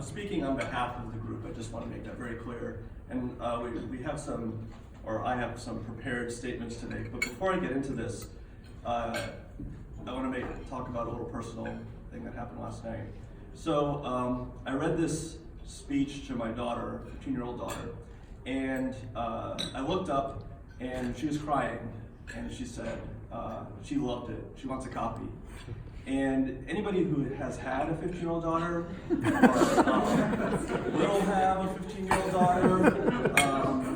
speaking on behalf of the group. I just want to make that very clear. And we have some, or I have some prepared statements to make. But before I get into this, I want to talk about a little personal thing that happened last night. So I read this speech to my daughter, 15-year-old daughter, and I looked up and she was crying, and she said she loved it. She wants a copy. And anybody who has had a 15-year-old daughter, or will have a 15-year-old daughter,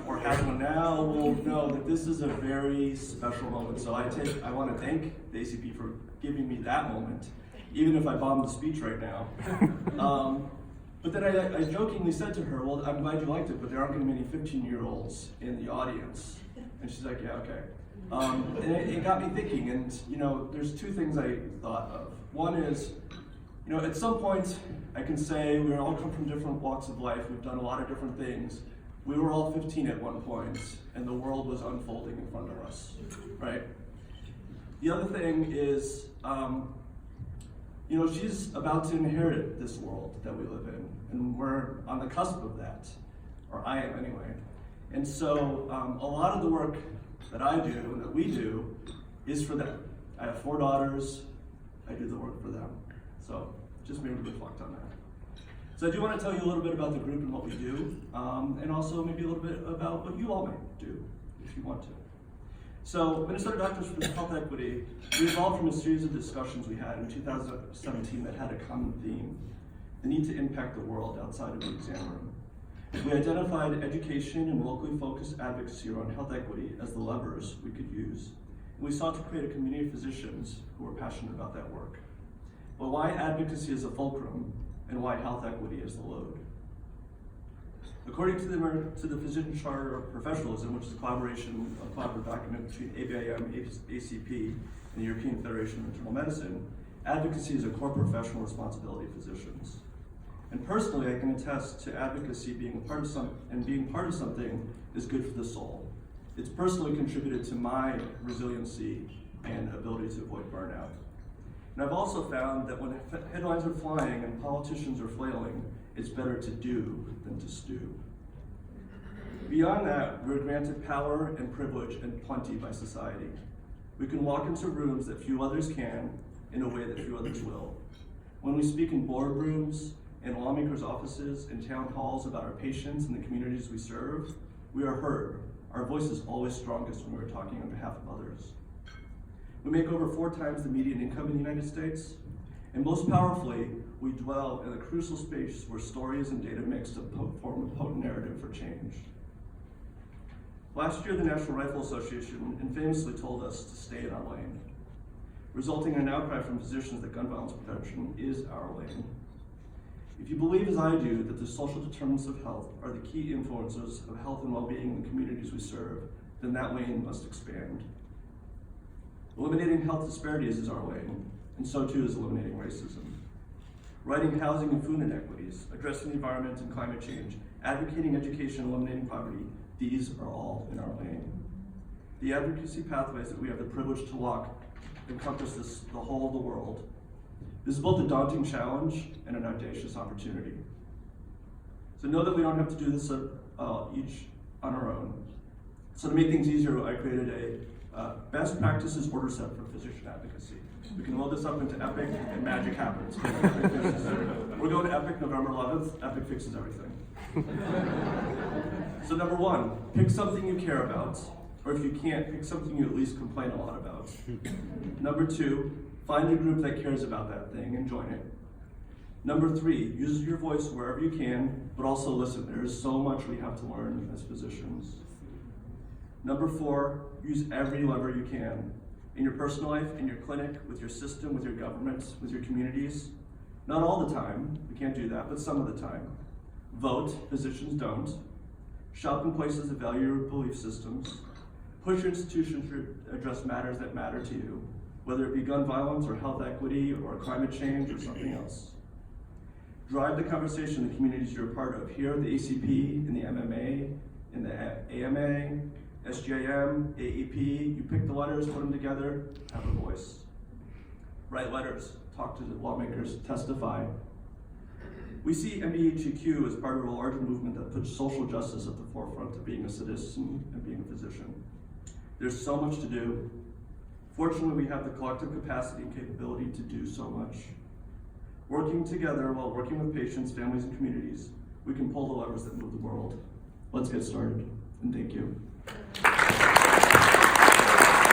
or has one now, will know that this is a very special moment. So I want to thank the ACP for giving me that moment, even if I bombed the speech right now. But then I jokingly said to her, well, I'm glad you liked it, but there aren't going to be any 15-year-olds in the audience. And she's like, yeah, okay. And it got me thinking, and there's two things I thought of. One is, at some point I can say we all come from different walks of life, we've done a lot of different things. We were all 15 at one point, and the world was unfolding in front of us, right? The other thing is, she's about to inherit this world that we live in, and we're on the cusp of that, or I am anyway. And so a lot of the work that I do and that we do is for them. I have 4 daughters, I do the work for them. So just maybe reflect on that. So I do want to tell you a little bit about the group and what we do, and also maybe a little bit about what you all may do, if you want to. So Minnesota Doctors for Health Equity, we evolved from a series of discussions we had in 2017 that had a common theme: the need to impact the world outside of the exam room. We identified education and locally focused advocacy around health equity as the levers we could use. And we sought to create a community of physicians who were passionate about that work. But why advocacy is a fulcrum, and why health equity is the load? According to the Physician Charter of Professionalism, which is a collaborative document between ABIM, ACP, and the European Federation of Internal Medicine, advocacy is a core professional responsibility of physicians. And personally, I can attest to advocacy being part of something is good for the soul. It's personally contributed to my resiliency and ability to avoid burnout. And I've also found that when headlines are flying and politicians are flailing, it's better to do than to stew. Beyond that, we're granted power and privilege and plenty by society. We can walk into rooms that few others can in a way that few others will. When we speak in boardrooms, in lawmakers' offices, in town halls about our patients and the communities we serve, we are heard. Our voice is always strongest when we're talking on behalf of others. We make over 4 times the median income in the United States, and most powerfully, we dwell in a crucial space where stories and data mix to form a potent narrative for change. Last year, the National Rifle Association infamously told us to stay in our lane, resulting in an outcry from physicians that gun violence prevention is our lane. If you believe, as I do, that the social determinants of health are the key influencers of health and well-being in the communities we serve, then that lane must expand. Eliminating health disparities is our lane, and so too is eliminating racism. Righting housing and food inequities, addressing the environment and climate change, advocating education, eliminating poverty, these are all in our lane. The advocacy pathways that we have the privilege to walk encompass the whole of the world. This is both a daunting challenge and an audacious opportunity. So know that we don't have to do this each on our own. So to make things easier, I created a best practices order set for physician advocacy. We can load this up into Epic and magic happens. We're going to Epic November 11th. Epic fixes everything. So number 1, pick something you care about, or if you can't, pick something you at least complain a lot about. Number 2, find a group that cares about that thing and join it. Number 3, use your voice wherever you can, but also listen. There is so much we have to learn as physicians. Number 4, use every lever you can. In your personal life, in your clinic, with your system, with your government, with your communities. Not all the time, we can't do that, but some of the time. Vote, physicians don't. Shop in places that value your belief systems. Push your institutions to address matters that matter to you, whether it be gun violence or health equity or climate change or something else. Drive the conversation in the communities you're a part of. Here at the ACP, in the MMA, in the AMA, SGIM, AEP, you pick the letters, put them together, have a voice. Write letters, talk to the lawmakers, testify. We see MDHEQ as part of a larger movement that puts social justice at the forefront of being a citizen and being a physician. There's so much to do. Fortunately, we have the collective capacity and capability to do so much. Working together while working with patients, families, and communities, we can pull the levers that move the world. Let's get started, and thank you.